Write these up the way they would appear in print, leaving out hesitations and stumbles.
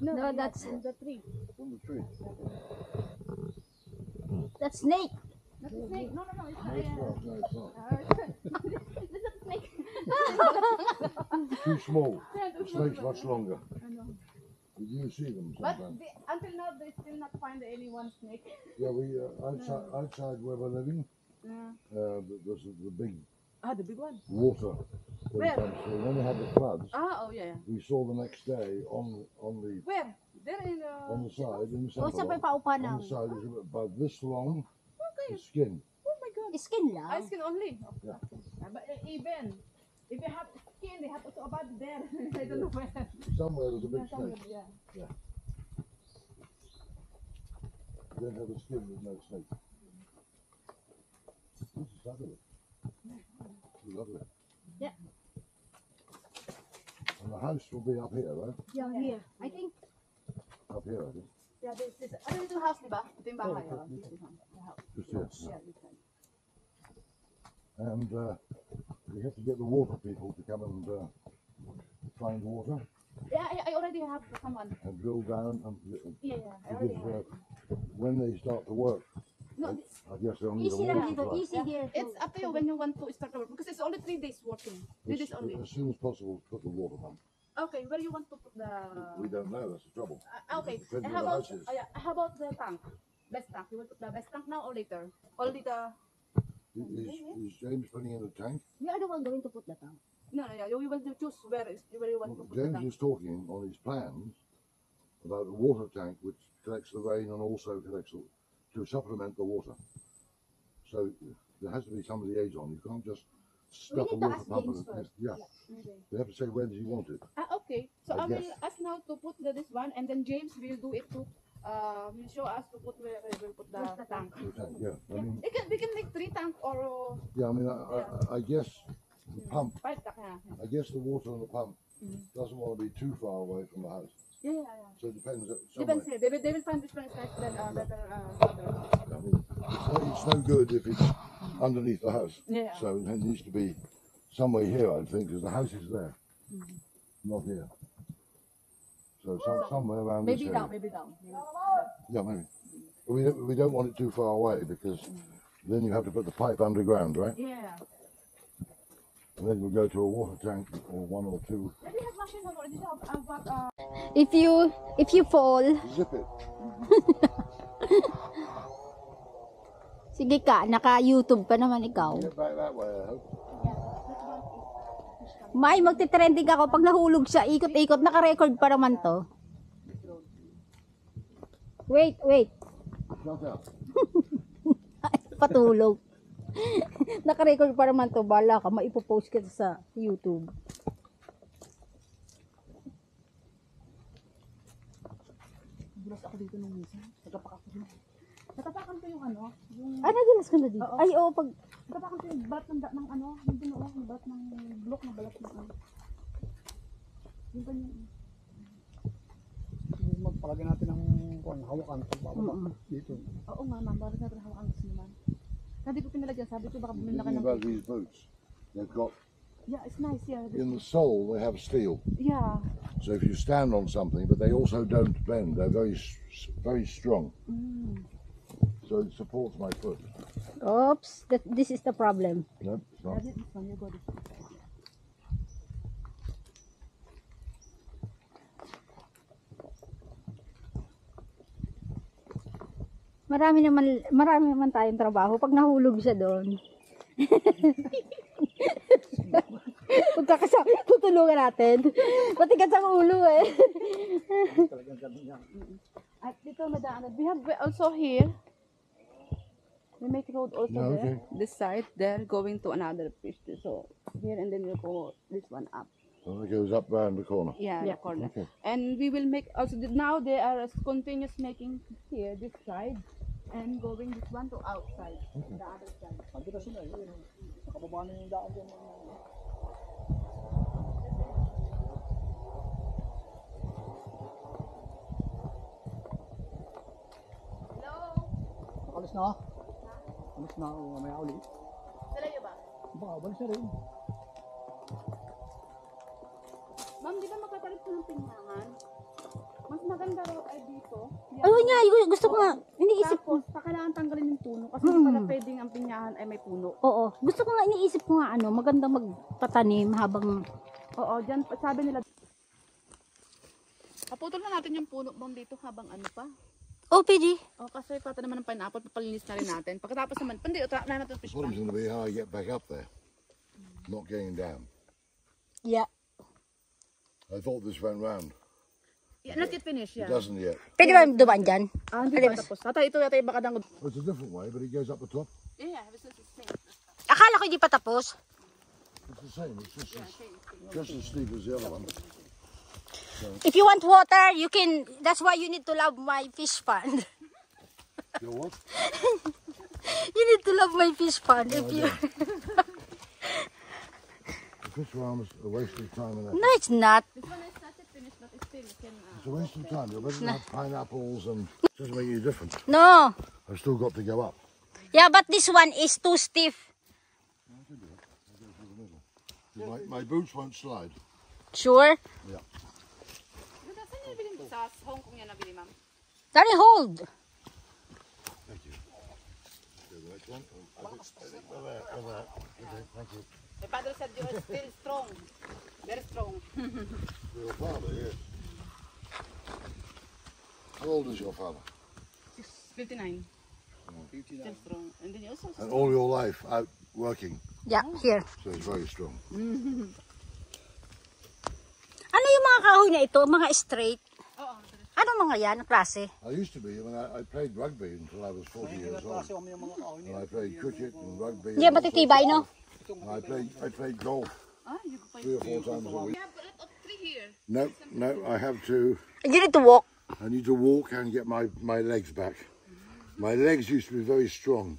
No, that's the tree. From the tree. that's snake. Not a snake. No, it's No, it's not. No, it's not. It's not a snake. Too small. Yeah, The snake's much longer. I know. You do see them But sometimes. until now, they still not find any one snake. Yeah, we outside where we're living, Yeah. there's the big The big one. water. Where? When they had the floods, Oh yeah. we saw the next day on the Where? There in side in the O centre sa may one, paupa on na. the side is about this long, Okay. the skin. Oh my God. Skin lang. Ice skin only. Yeah. But even if you have skin, they have also about there. I don't know where. Somewhere there's a big Somewhere, snake. yeah. They have a skin with no snake. This is lovely. Lovely. Yeah. And the house will be up here, right? Yeah, here. I think Up here, I think. Yeah, this. Ano yung house, di ba? Ito yung bahay. Oh, This is the house. Just here. Yeah, this one. And we have to get the water people to come and find water Yeah, I already have someone. and drill down. And, Yeah, I already because have. when they start to work, No, I guess they'll need a easy water lang dito. supply. Easy here. it's up to you when you want to start the work because it's only 3 days working. 3 days only. As soon as possible, put the water pump. Okay, where you want to put the? We don't know, that's the trouble. Okay. Depends How where the about house is. how about the tank? Best tank. You will put the best tank now or later? Only the. Is James putting in a tank? You are the one going to put that out. No, yeah. You will choose where you want to put the James tank. is talking on his plans about the water tank which collects the rain and also collects to supplement the water. So there has to be some liaison. You can't just stuff a need to water ask pump. James in it. first. Yeah, Okay. they have to say when does he want it. Okay. So I I will guess. ask now to put this one, and then James will do it too. Will show us to put where we will put the tank. The tank, yeah. I mean, We can make 3 tank or yeah. I mean, I guess the pump. 5 tank. Yeah. I guess the water on the pump doesn't want to be too far away from the house. Yeah. So it depends. Depends here. They will find this one is better. I mean, it's no good if it's underneath the house. Yeah. So it needs to be somewhere here, I think, because the house is there, not here. So somewhere around Maybe this down. area. Maybe down. Yeah, maybe. But we don't want it too far away because then you have to put the pipe underground, right? Yeah. And then you'll go to a water tank or 1 or 2. Maybe have machine already. But If you fall, Zip it. sige ka, naka-YouTube pa naman ikaw. Get back that way, I hope. May magte-trending ako pag nahulog siya, ikot-ikot, naka-record pa naman to. Wait. Shut up. Patulog. Naka-record pa naman to, bala ka, maipopost kita sa YouTube. Bulas ako dito nung minsan. Nagkapak ako dito. Natapakan ko yung ano, yung Ay, nadulas ka na dito? Oo. Ay, oo, pag... natapakan ko yung balat ng ano, yung binuo, yung balat ng block na balat ng ano. Yung ganyan. Magpalagay natin ng hawakan pagbababa dito. Oo nga, ma'am, bakit natin hawakan gusto naman. Hindi ko pinalagyan, sabi ko baka bumili na ka Thinking ng... about these boots. They've got, Yeah, it's nice, yeah. in the sole, they have steel. Yeah. So if you stand on something, but they also don't bend, they're very strong. So it supports my foot. Oops, this is the problem. No, it's not. This one, you got it. Marami naman tayong trabaho pag nahulog siya doon. Tutulungan natin. Matigas ang ulo eh. At dito madaan. We have also here. We make road also No, there. okay. This side, there going to another fish. So here and then we'll go this one up. So it goes up round the corner. Yeah, Yeah. the corner. Okay. And we will make also now they are continuous making here this side and going this one to outside the other side. Ando na sila, yun. Nakababa na yung daan dyan. Hello. Alis na. Alis na, mamaya ulit. Sila ba? Baka, balis na rin. Ma'am, di ba magkakalit ko ng pinangan? Mas maganda raw ay dito. Ayun nga, gusto ko nga, iniisip ko. Tapos, kailangan tanggalin yung puno kasi hindi pala pwedeng ang pinyahan ay may puno. Oo, gusto ko nga, iniisip ko nga maganda magpatanim habang, Oo, dyan, sabi nila. Kaputol na natin yung puno bang dito habang ano pa. oh, pwede. O, kasi pata naman ng pineapple, papalinis na rin natin. Pagkatapos naman, pandi, try natin yung The fish problem's pan. going to be how I get back up there, not going down. Yeah. I thought this went round. Yeah, not yet finished, It yeah. doesn't yet. Pwede ba dumaan dyan? Ah, hindi pa tapos. Tatay, ito yata yung baka dang... Well, it's a different way, but it goes up the top. Yeah, this is the same. Akala ko hindi pa tapos. It's the same. It's just as steep as the other one. If you want water, you can, that's why you need to love my fish pond. You know what? You need to love my fish pond. If you... The fish farms are a waste of time. And No, it's not. This one is not yet finished, but it still can... it's a waste of time. You're better to have pineapples and it doesn't make any difference. No. I've still got to go up. Yeah, but this one is too stiff. My boots won't slide. Sure. Yeah. Saan yung nabili mo? Sa Hong Kong yan nabili, ma'am? Daddy, hold. Thank you. Do the next one. I think there. Okay, thank you. My father said you are still strong. Very strong. Your father, yes. How old is your father? 59. Still strong. And then you also... And all your life out working, Yeah, here. so he's very strong. Ano yung mga kahoy na ito? Mga straight? Oo. Ano mga yan? Klase? I used to be, I played rugby until I was 40 years old. Kasi kami yung mga kahoy And I played cricket and rugby. Hindi and all matitibay, sorts no? of stuff. And I played golf Ah, you go 3 or 4 times a week. We have a lot of tree here. No, I have to. You need to walk. I need to walk and get my legs back. My legs used to be very strong.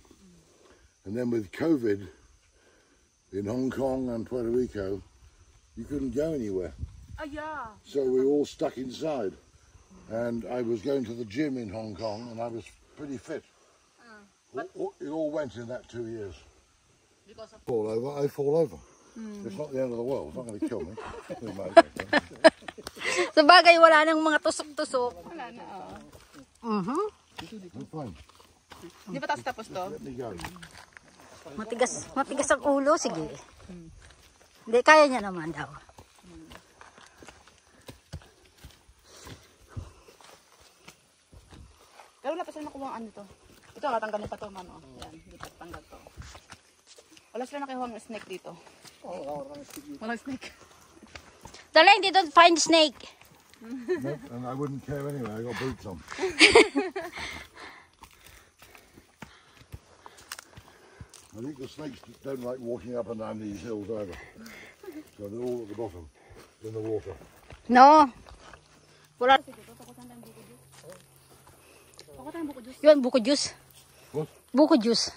And then with COVID in Hong Kong and Puerto Rico, you couldn't go anywhere. Yeah. So we were all stuck inside. And I was going to the gym in Hong Kong and I was pretty fit. It all went in that 2 years. Because of... Fall over, I fall over. It's not the end of the world. It's not going to kill me. Sa bagay, wala nang mga tusok-tusok. Wala na, oo. I'm fine. Di ba tapos to? Let me go. Matigas ang ulo. Sige. Hindi, kaya niya naman daw. Pero wala pa sila nakuha ang ano to. Ito, tatanggalin pa to, ma'am. Oh. Yan, hindi pa tanggal to. Wala sila nakuha ng snake dito. Walang snake. Darling, they don't find snake. Nope, and I wouldn't care anyway. I got boots on. I think the snakes don't like walking up and down these hills either. So they're all at the bottom, in the water. No. Wala. Ako tayong buko juice. Yun, buko juice. What? Buko juice.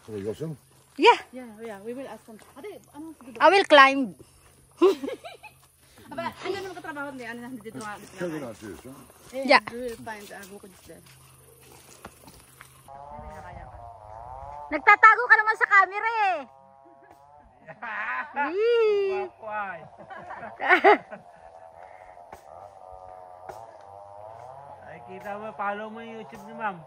So you got some? Yeah, Yeah, we will ask them. Ate, ano sige ba? I will climb. Aba, ano naman katrabaho niya? Ano na, hindi dito nga. Coconut juice, right? Yeah. We will find buko juice there. Nagtatago ka naman sa camera eh. Yee. Ay, kita mo, follow mo yung YouTube ni ma'am.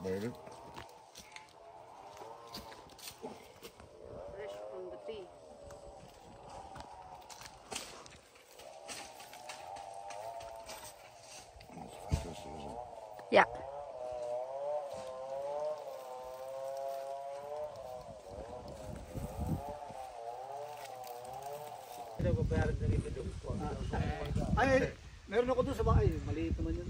Maybe. Fresh from the tree. That's fantastic, isn't it? Yeah. Ay, meron ako doon sa bahay. Maliit naman yun.